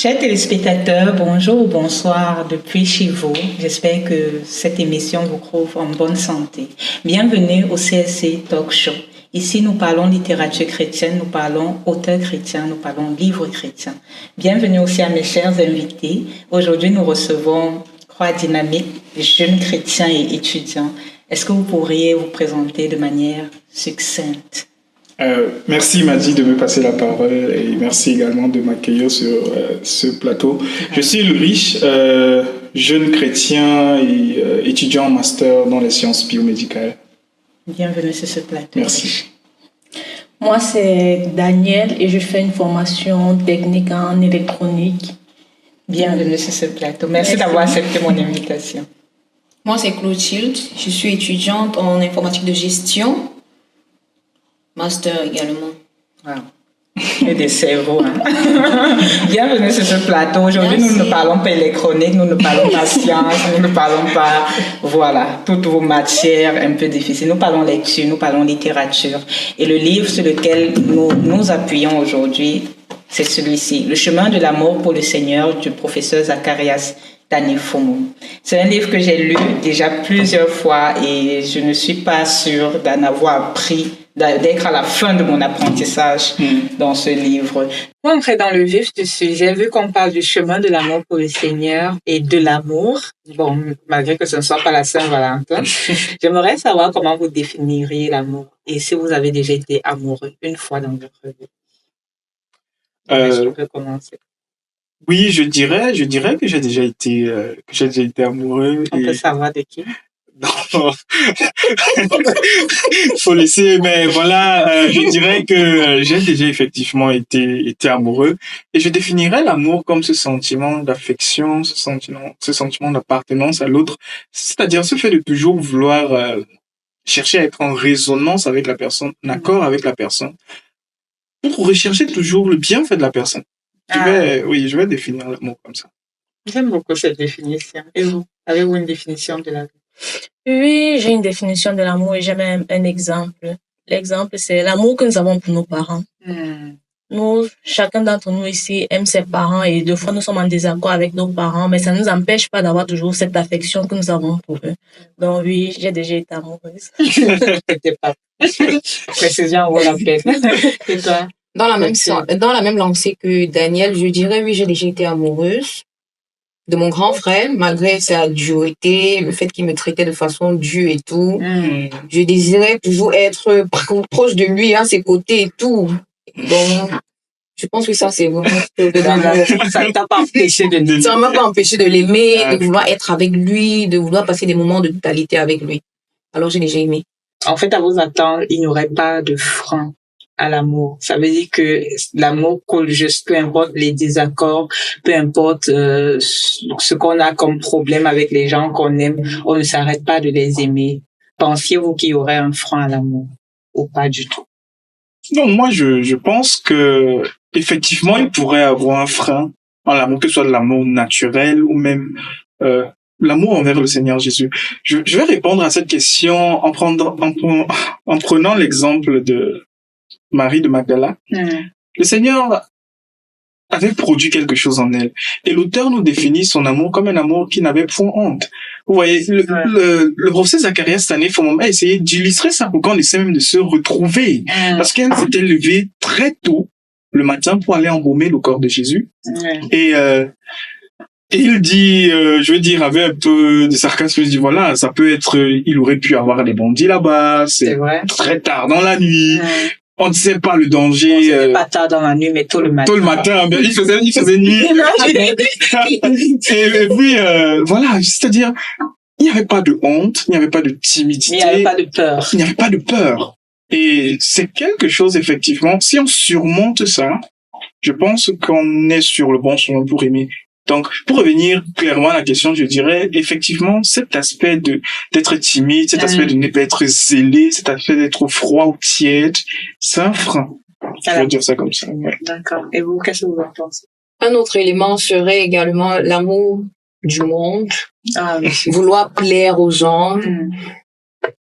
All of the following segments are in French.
Chers téléspectateurs, bonjour ou bonsoir depuis chez vous. J'espère que cette émission vous trouve en bonne santé. Bienvenue au CSC Talk Show. Ici, nous parlons littérature chrétienne, nous parlons auteurs chrétiens, nous parlons livres chrétiens. Bienvenue aussi à mes chers invités. Aujourd'hui, nous recevons trois dynamiques, jeunes chrétiens et étudiants. Est-ce que vous pourriez vous présenter de manière succincte? Merci Madi de me passer la parole et merci également de m'accueillir sur ce plateau. Je suis Ulrich, jeune chrétien et étudiant en master dans les sciences biomédicales. Bienvenue sur ce plateau. Merci. Moi, c'est Daniel et je fais une formation technique en électronique. Bienvenue sur ce plateau. Merci d'avoir accepté mon invitation. Moi, c'est Clotilde. Je suis étudiante en informatique de gestion. Master également. Wow. Et des cerveaux. Hein. Bienvenue sur ce plateau. Aujourd'hui, nous ne parlons pas électronique, nous ne parlons pas science, nous ne parlons pas, voilà, toutes vos matières un peu difficiles. Nous parlons lecture, nous parlons littérature. Et le livre sur lequel nous appuyons aujourd'hui, c'est celui-ci, Le chemin de l'amour pour le Seigneur du professeur Zacharias Tanefomo. C'est un livre que j'ai lu déjà plusieurs fois et je ne suis pas sûre d'en avoir appris, d'être à la fin de mon apprentissage dans ce livre. Pour entrer dans le vif du sujet, vu qu'on parle du chemin de l'amour pour le Seigneur et de l'amour, bon, malgré que ce ne soit pas la Saint-Valentin, j'aimerais savoir comment vous définiriez l'amour et si vous avez déjà été amoureux une fois dans votre vie. Je peux commencer. Oui, je dirais que j'ai déjà été amoureux. On peut savoir de qui? Non, faut laisser, mais voilà, je dirais que j'ai déjà effectivement été amoureux et je définirais l'amour comme ce sentiment d'affection, ce sentiment d'appartenance à l'autre, c'est-à-dire ce fait de toujours vouloir chercher à être en résonance avec la personne, en accord avec la personne, pour rechercher toujours le bienfait de la personne. Je vais définir l'amour comme ça. J'aime beaucoup cette définition. Et vous, avez-vous une définition de l'amour? Oui, j'ai une définition de l'amour et j'ai même un exemple. L'exemple, c'est l'amour que nous avons pour nos parents. Nous, chacun d'entre nous ici aime ses parents et des fois nous sommes en désaccord avec nos parents, mais ça ne nous empêche pas d'avoir toujours cette affection que nous avons pour eux. Donc oui, j'ai déjà été amoureuse. C'était pas. Précision vaut la peine. Et toi? Dans la même lancée que Daniel, je dirais oui, j'ai déjà été amoureuse de mon grand frère, malgré sa dureté, le fait qu'il me traitait de façon dure et tout. Je désirais toujours être proche de lui, à ses côtés et tout. Bon, je pense que ça, c'est vraiment ça ne t'a pas empêché de l'aimer. Ça ne m'a pas empêché de l'aimer, de vouloir être avec lui, de vouloir passer des moments de totalité avec lui. Alors, j'ai déjà aimé. En fait, à vous attendre, il n'y aurait pas de frein à l'amour. Ça veut dire que l'amour coule juste, peu importe les désaccords, peu importe ce qu'on a comme problème avec les gens qu'on aime, on ne s'arrête pas de les aimer. Pensiez-vous qu'il y aurait un frein à l'amour ou pas du tout? Non, moi je pense que effectivement il pourrait avoir un frein en l'amour, que ce soit de l'amour naturel ou même l'amour envers le Seigneur Jésus. Je vais répondre à cette question en prenant l'exemple de Marie de Magdala. Le Seigneur avait produit quelque chose en elle. Et l'auteur nous définit son amour comme un amour qui n'avait point honte. Vous voyez, le professeur Zacharias Tanefomo a essayé d'illustrer ça pour qu'on essaie même de se retrouver. Parce qu'elle s'était levée très tôt le matin pour aller embaumer le corps de Jésus. Et il dit, je veux dire, avec un peu de sarcasme, il dit, voilà, ça peut être, il aurait pu avoir des bandits là-bas, c'est très tard dans la nuit. On ne sait pas le danger. Bon, c'était pas tard dans la nuit, mais tôt le matin. Tôt le matin, mais il faisait nuit. Et puis, voilà, c'est-à-dire, il n'y avait pas de honte, il n'y avait pas de timidité. Il n'y avait pas de peur. Il n'y avait pas de peur. Et c'est quelque chose, effectivement, si on surmonte ça, je pense qu'on est sur le bon chemin pour aimer. Donc, pour revenir clairement à la question, je dirais, effectivement, cet aspect d'être timide, cet aspect de ne pas être zélé, cet aspect d'être froid ou tiède, c'est un frein. Je veux dire ça comme ça. Ouais. D'accord. Et vous, qu'est-ce que vous en pensez? Un autre élément serait également l'amour du monde. Vouloir plaire aux gens.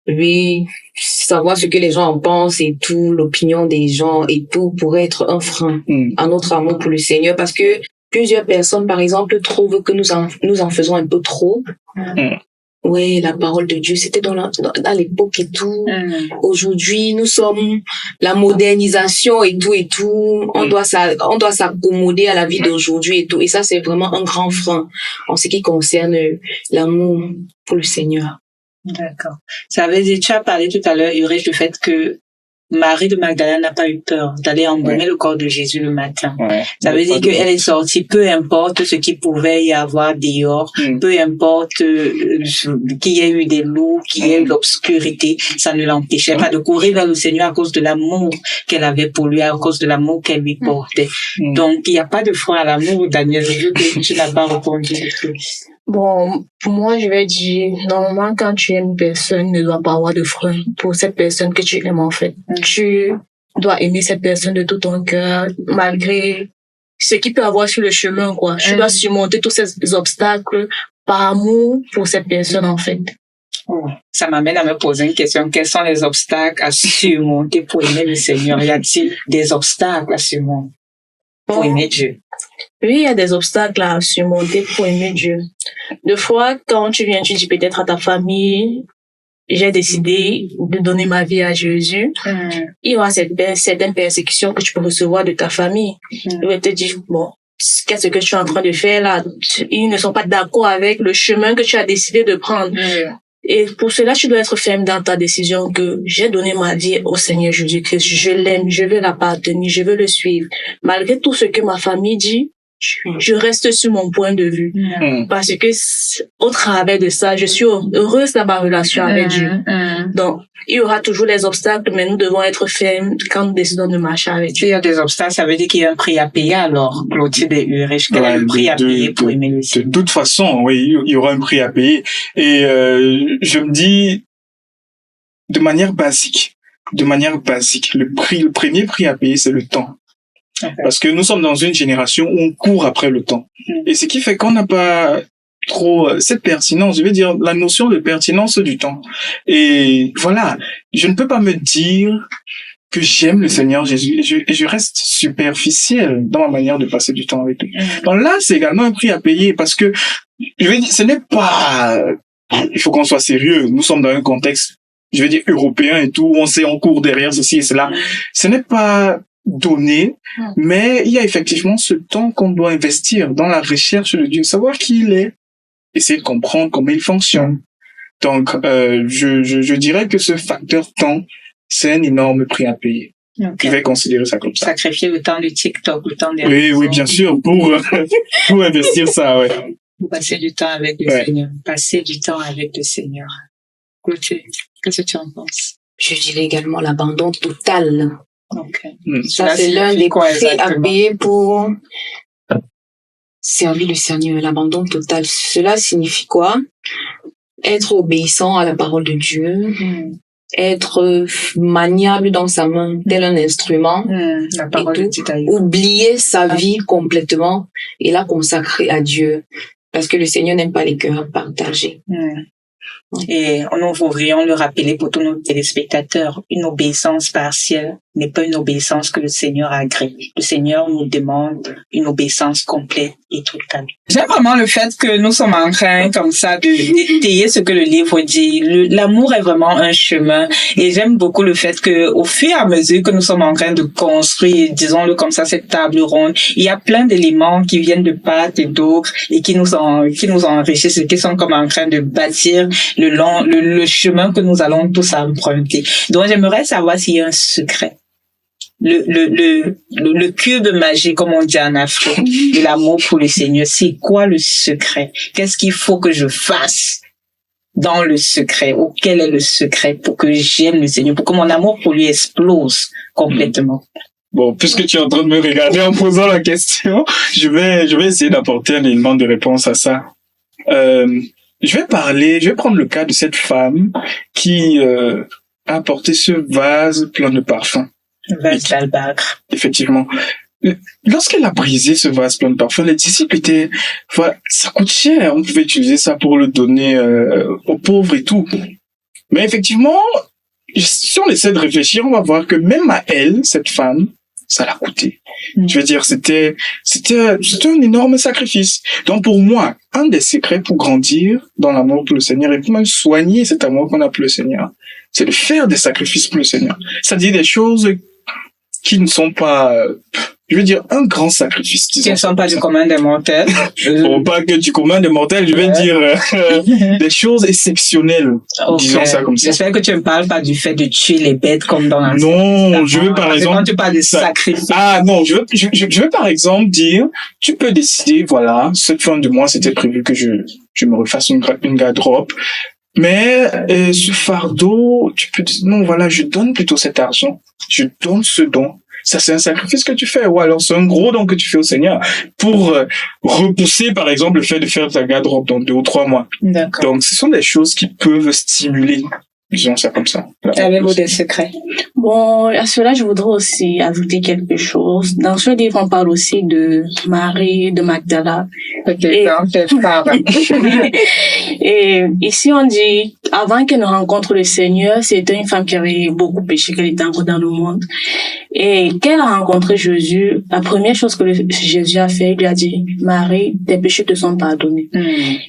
Oui, savoir ce que les gens en pensent et tout, l'opinion des gens et tout pourrait être un frein à notre amour pour le Seigneur, parce que plusieurs personnes, par exemple, trouvent que nous en faisons un peu trop. Oui, la parole de Dieu, c'était dans l'époque et tout. Aujourd'hui, nous sommes la modernisation et tout. On doit s'accommoder à la vie d'aujourd'hui et tout. Et ça, c'est vraiment un grand frein en ce qui concerne l'amour pour le Seigneur. D'accord. Ça veut dire, tu as parlé tout à l'heure, Ulrich, du fait que Marie de Magdala n'a pas eu peur d'aller embaumer le corps de Jésus le matin. Ça veut dire qu'elle est sortie, peu importe ce qu'il pouvait y avoir dehors, peu importe qu'il y ait eu des loups, qu'il y ait eu l'obscurité, ça ne l'empêchait pas de courir vers le Seigneur à cause de l'amour qu'elle avait pour lui, à cause de l'amour qu'elle lui portait. Donc, il n'y a pas de frein à l'amour, Daniel, vu que tu n'as pas répondu du tout. Bon, pour moi, je vais dire, normalement, quand tu aimes une personne, ne doit pas avoir de frein pour cette personne que tu aimes, en fait. Tu dois aimer cette personne de tout ton cœur, malgré ce qu'il peut avoir sur le chemin, quoi. Tu dois surmonter tous ces obstacles par amour pour cette personne, en fait. Ça m'amène à me poser une question. Quels sont les obstacles à surmonter pour aimer le Seigneur? Y a-t-il des obstacles à surmonter pour aimer Dieu? Oui, il y a des obstacles à surmonter pour aimer Dieu. Des fois, quand tu viens, tu dis peut-être à ta famille, j'ai décidé de donner ma vie à Jésus. Il y aura certaines persécutions que tu peux recevoir de ta famille. Ils vont te dire, bon, qu'est-ce que tu es en train de faire là? Ils ne sont pas d'accord avec le chemin que tu as décidé de prendre. Et pour cela, tu dois être ferme dans ta décision que j'ai donné ma vie au Seigneur Jésus-Christ. Je l'aime, je veux l'appartenir, je veux le suivre. Malgré tout ce que ma famille dit, je reste sur mon point de vue. Parce que au travers de ça, je suis heureuse dans ma relation avec Dieu. Donc, il y aura toujours des obstacles, mais nous devons être fermes quand nous décidons de marcher avec Dieu. Il y a des obstacles, ça veut dire qu'il y a un prix à payer alors, Clotilde et Ulrich, quel est le prix à payer pour aimer le Seigneur? De toute façon, oui, il y aura un prix à payer. Et je me dis, de manière basique, le premier prix à payer, c'est le temps. Parce que nous sommes dans une génération où on court après le temps. Et ce qui fait qu'on n'a pas trop cette pertinence, je veux dire, la notion de pertinence du temps. Et voilà, je ne peux pas me dire que j'aime le Seigneur Jésus et je reste superficiel dans ma manière de passer du temps avec lui. Donc là, c'est également un prix à payer parce que, je veux dire, ce n'est pas... Il faut qu'on soit sérieux. Nous sommes dans un contexte, je veux dire, européen et tout, on court derrière ceci et cela. Ce n'est pas donné, mais il y a effectivement ce temps qu'on doit investir dans la recherche de Dieu, savoir qui il est, essayer de comprendre comment il fonctionne. Donc, je dirais que ce facteur temps, c'est un énorme prix à payer. Je vais considérer ça comme ça. Sacrifier le temps de TikTok, le temps des réseaux. Oui, bien sûr, pour investir ça, ouais. Passer du temps avec le Seigneur. Passer du temps avec le Seigneur. Clotilde, qu'est-ce que tu en penses? Je dirais également l'abandon total. Ça, Là, c'est l'un des prix à payer pour servir le Seigneur, l'abandon total. Cela signifie quoi? Être obéissant à la parole de Dieu, être maniable dans sa main, tel un instrument, la parole de Dieu, oublier sa vie complètement et la consacrer à Dieu. Parce que le Seigneur n'aime pas les cœurs partagés. Et nous voudrions le rappeler pour tous nos téléspectateurs, une obéissance partielle n'est pas une obéissance que le Seigneur agrée. Le Seigneur nous demande une obéissance complète et totale. J'aime vraiment le fait que nous sommes en train, comme ça, d'étayer ce que le livre dit. L'amour est vraiment un chemin. Et j'aime beaucoup le fait que, au fur et à mesure que nous sommes en train de construire, disons-le comme ça, cette table ronde, il y a plein d'éléments qui viennent de part et d'autre et qui nous enrichissent et qui sont comme en train de bâtir le chemin que nous allons tous emprunter. Donc, j'aimerais savoir s'il y a un secret. Le cube magique, comme on dit en Afrique, de l'amour pour le Seigneur. C'est quoi le secret? Qu'est-ce qu'il faut que je fasse dans le secret? Ou quel est le secret pour que j'aime le Seigneur, pour que mon amour pour lui explose complètement? Bon, puisque tu es en train de me regarder en posant la question, je vais essayer d'apporter un élément de réponse à ça. Je vais prendre le cas de cette femme qui a apporté ce vase plein de parfums. Vase d'albâtre. Effectivement. Lorsqu'elle a brisé ce vase plein de parfums, les disciples étaient, voilà, ça coûte cher, on pouvait utiliser ça pour le donner aux pauvres et tout. Mais effectivement, si on essaie de réfléchir, on va voir que même à elle, cette femme, ça l'a coûté. Je veux dire, c'était un énorme sacrifice. Donc pour moi, un des secrets pour grandir dans l'amour pour le Seigneur et pour même soigner cet amour qu'on a pour le Seigneur, c'est de faire des sacrifices pour le Seigneur. C'est-à-dire des choses qui ne sont pas, je veux dire, un grand sacrifice. Qui ne sont pas du commun des mortels. Bon, pas que du commun des mortels, je veux dire des choses exceptionnelles, disons ça comme ça. J'espère que tu ne parles pas du fait de tuer les bêtes comme dans l'Ancien Non, je veux par exemple... Quand tu parles de sacrifice. Ah non, je veux par exemple dire, tu peux décider, voilà, cette fin de mois, c'était prévu que je me refasse une garde-robe. Mais ce fardeau, tu peux dire, non, voilà, je donne plutôt cet argent. Je donne ce don. Ça, c'est un sacrifice que tu fais. Ou alors, c'est un gros don que tu fais au Seigneur pour repousser, par exemple, le fait de faire ta garde-robe dans 2 ou 3 mois. D'accord. Donc, ce sont des choses qui peuvent stimuler, disons ça comme ça. Avez-vous des secrets? Bon, à cela, je voudrais aussi ajouter quelque chose. Dans ce livre, on parle aussi de Marie de Magdala. Et ici, on dit, avant qu'elle ne rencontre le Seigneur, c'était une femme qui avait beaucoup péché, qu'elle était encore dans le monde. Et qu'elle a rencontré Jésus, la première chose que Jésus a fait, il lui a dit, Marie, tes péchés te sont pardonnés.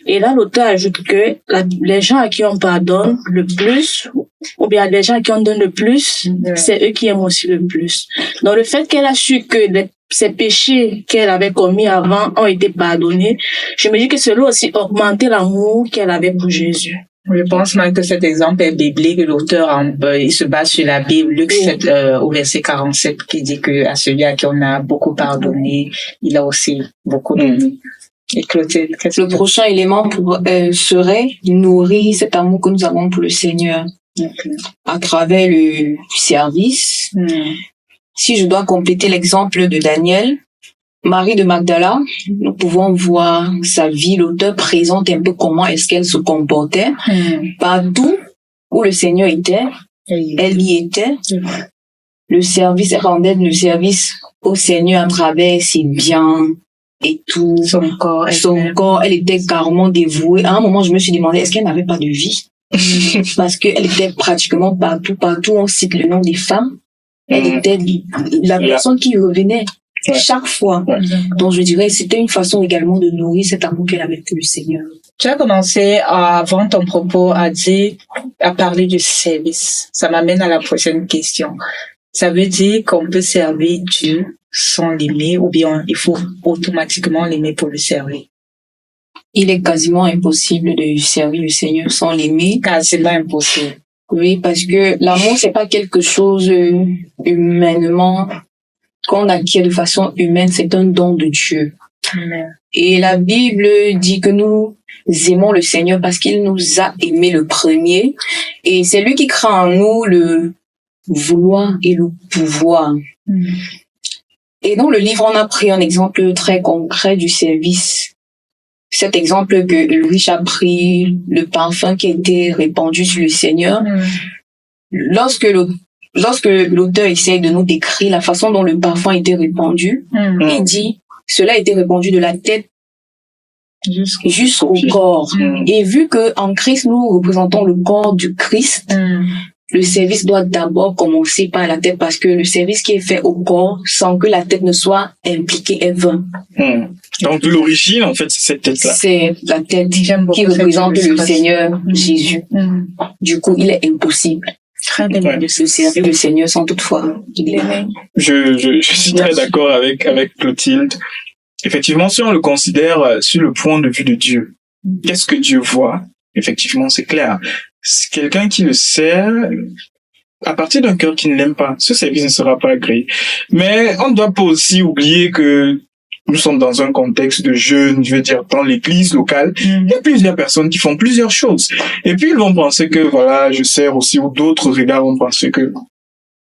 Et là, l'auteur ajoute que les gens à qui on pardonne le plus, ou bien les gens à qui on donne le plus, c'est eux qui aiment aussi le plus. Donc, le fait qu'elle a su que ces péchés qu'elle avait commis avant ont été pardonnés, je me dis que cela aussi augmenté l'amour qu'elle avait pour Jésus. Je pense même que cet exemple est biblique. L'auteur, il se base sur la Bible, Luc 7, au verset 47, qui dit que à celui à qui on a beaucoup pardonné, il a aussi beaucoup donné. Et Clotilde, le prochain élément serait nourrir cet amour que nous avons pour le Seigneur à travers le service. Si je dois compléter l'exemple de Daniel, Marie de Magdala, nous pouvons voir sa vie. L'auteur présente un peu comment est-ce qu'elle se comportait. Partout où le Seigneur était, elle y était. Le service, elle rendait le service au Seigneur à travers ses biens et tout. Son corps, elle était carrément dévouée. À un moment, je me suis demandé, est-ce qu'elle n'avait pas de vie? Parce qu'elle était pratiquement partout. Partout, on cite le nom des femmes. Elle était la personne qui revenait chaque fois. Donc, je dirais, c'était une façon également de nourrir cet amour qu'elle avait pour le Seigneur. Tu as commencé avant ton propos à parler du service. Ça m'amène à la prochaine question. Ça veut dire qu'on peut servir Dieu sans l'aimer, ou bien il faut automatiquement l'aimer pour le servir? Il est quasiment impossible de servir le Seigneur sans l'aimer. Quasiment impossible. Oui, parce que l'amour, c'est pas quelque chose humainement qu'on acquiert de façon humaine, c'est un don de Dieu. Et la Bible dit que nous aimons le Seigneur parce qu'il nous a aimés le premier, et c'est lui qui crée en nous le vouloir et le pouvoir. Et dans le livre, on a pris un exemple très concret du service. Cet exemple que Ulrich a pris, le parfum qui a été répandu sur le Seigneur. Lorsque l'auteur essaye de nous décrire la façon dont le parfum a été répandu, il dit, cela a été répandu de la tête jusqu'au corps. Et vu que en Christ, nous représentons le corps du Christ, le service doit d'abord commencer par la tête, parce que le service qui est fait au corps, sans que la tête ne soit impliquée, est vain. Donc l'origine, en fait, c'est cette tête-là. C'est la tête qui représente le Seigneur Jésus. Du coup, il est impossible de se servir le Seigneur sans toutefois l'aimer. Je suis très d'accord avec Clotilde. Effectivement, si on le considère sur le point de vue de Dieu, qu'est-ce que Dieu voit? Effectivement, c'est clair. C'est quelqu'un qui le sert à partir d'un cœur qui ne l'aime pas. Ce service ne sera pas agréé. Mais on ne doit pas aussi oublier que nous sommes dans un contexte de jeûne, je veux dire, dans l'église locale. Il y a plusieurs personnes qui font plusieurs choses. Et puis, ils vont penser que, voilà, je sers aussi, ou d'autres regards vont penser que,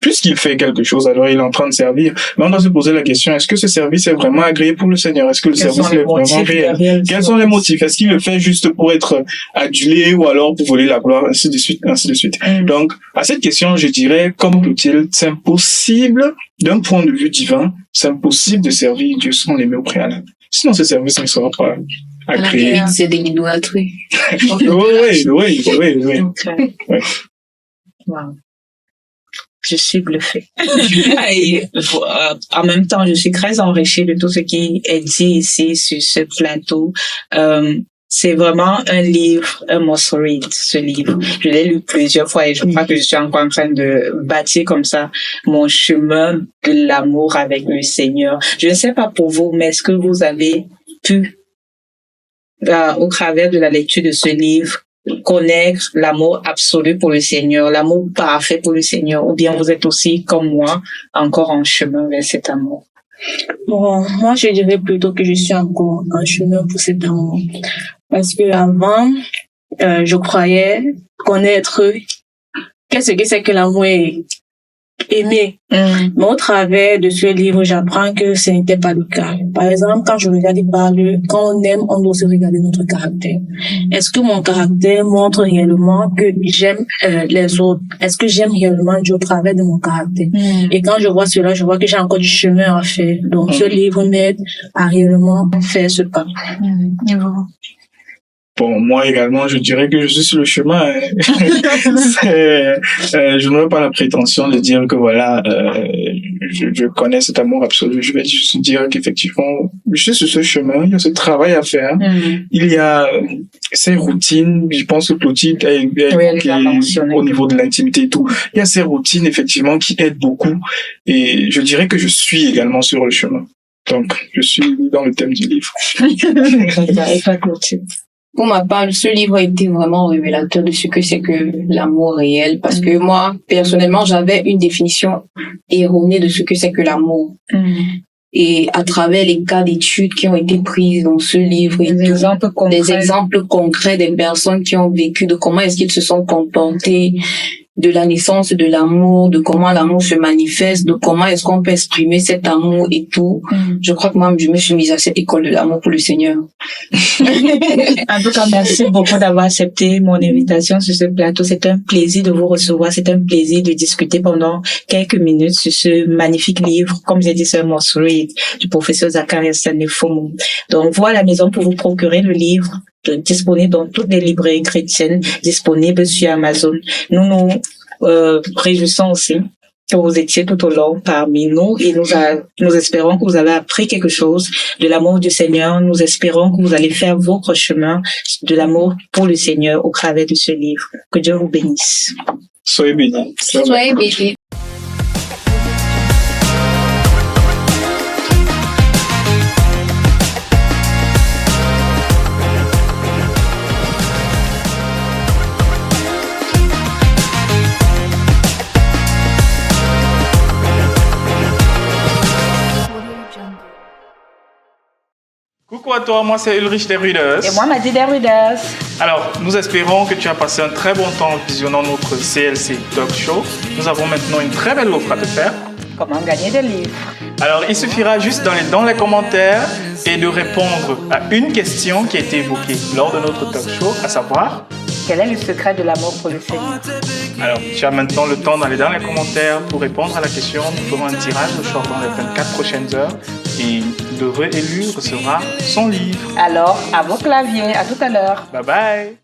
puisqu'il fait quelque chose, alors il est en train de servir. Mais on doit se poser la question, est-ce que ce service est vraiment agréé pour le Seigneur? Est-ce que le service est vraiment réel? Quels sont les motifs? Est-ce qu'il le fait juste pour être adulé, ou alors pour voler la gloire, ainsi de suite, ainsi de suite. Donc, à cette question, je dirais, comme Clotilde, c'est impossible, d'un point de vue divin, c'est impossible de servir Dieu sans l'aimer au préalable. Sinon, ce service ne sera pas agréé. C'est de l'idolâtrie. Oui. Wow. Je suis bluffée. Et, en même temps, je suis très enrichie de tout ce qui est dit ici sur ce plateau. C'est vraiment un livre, un must read, ce livre. Je l'ai lu plusieurs fois et je crois que je suis encore en train de bâtir comme ça mon chemin de l'amour avec le Seigneur. Je ne sais pas pour vous, mais est-ce que vous avez pu, au travers de la lecture de ce livre, connaître l'amour absolu pour le Seigneur, l'amour parfait pour le Seigneur, ou bien vous êtes aussi, comme moi, encore en chemin vers cet amour? Bon, moi, je dirais plutôt que je suis encore en chemin pour cet amour. Parce que avant, je croyais connaître qu'est-ce que c'est que l'amour est aimer. Mais au travers de ce livre, j'apprends que ce n'était pas le cas. Par exemple, quand je regarde, il parle, quand on aime, on doit aussi regarder notre caractère. Est-ce que mon caractère montre réellement que j'aime les autres? Est-ce que j'aime réellement Dieu au travers de mon caractère? Et quand je vois cela, je vois que j'ai encore du chemin à faire. Donc, ce livre m'aide à réellement faire ce pas. Et vous? Bon, moi également, je dirais que je suis sur le chemin. Je n'aurais pas la prétention de dire que voilà, je connais cet amour absolu. Je vais juste dire qu'effectivement, je suis sur ce chemin. Il y a ce travail à faire. Il y a ces routines. Je pense que Clotilde a évoqué au niveau de l'intimité et tout. Il y a ces routines effectivement qui aident beaucoup. Et je dirais que je suis également sur le chemin. Donc, je suis dans le thème du livre. Et pas Clotilde. Pour ma part, ce livre a été vraiment révélateur de ce que c'est que l'amour réel, parce que moi, personnellement, j'avais une définition erronée de ce que c'est que l'amour. Et à travers les cas d'études qui ont été prises dans ce livre, et des exemples concrets des personnes qui ont vécu, de comment est-ce qu'ils se sont comportés, de la naissance de l'amour, de comment l'amour se manifeste, de comment est-ce qu'on peut exprimer cet amour et tout. Je crois que moi, je me suis mise à cette école de l'amour pour le Seigneur. En tout cas, merci beaucoup d'avoir accepté mon invitation sur ce plateau. C'est un plaisir de vous recevoir. C'est un plaisir de discuter pendant quelques minutes sur ce magnifique livre. Comme j'ai dit, c'est un must read du professeur Zacharias Sanefomo. Donc, voilà la maison pour vous procurer le livre. Disponible dans toutes les librairies chrétiennes, disponible sur Amazon. Nous nous réjouissons aussi que vous étiez tout au long parmi nous et nous espérons que vous avez appris quelque chose de l'amour du Seigneur. Nous espérons que vous allez faire votre chemin de l'amour pour le Seigneur au travers de ce livre. Que Dieu vous bénisse. Soyez bénis. Soyez bénis. Coucou à toi, moi c'est Ulrich Derrüders. Et moi, Maddy Derrüders. Alors, nous espérons que tu as passé un très bon temps en visionnant notre CLC Talk Show. Nous avons maintenant une très belle offre à te faire. Comment gagner des livres? Alors, il suffira juste d'aller dans les commentaires et de répondre à une question qui a été évoquée lors de notre talk show, à savoir... Quel est le secret de l'amour pour le Seigneur? Alors, tu as maintenant le temps d'aller dans les commentaires pour répondre à la question. Nous ferons un tirage au sort dans les 24 prochaines heures et l'heureux élu recevra son livre. Alors, à vos claviers, à tout à l'heure. Bye bye.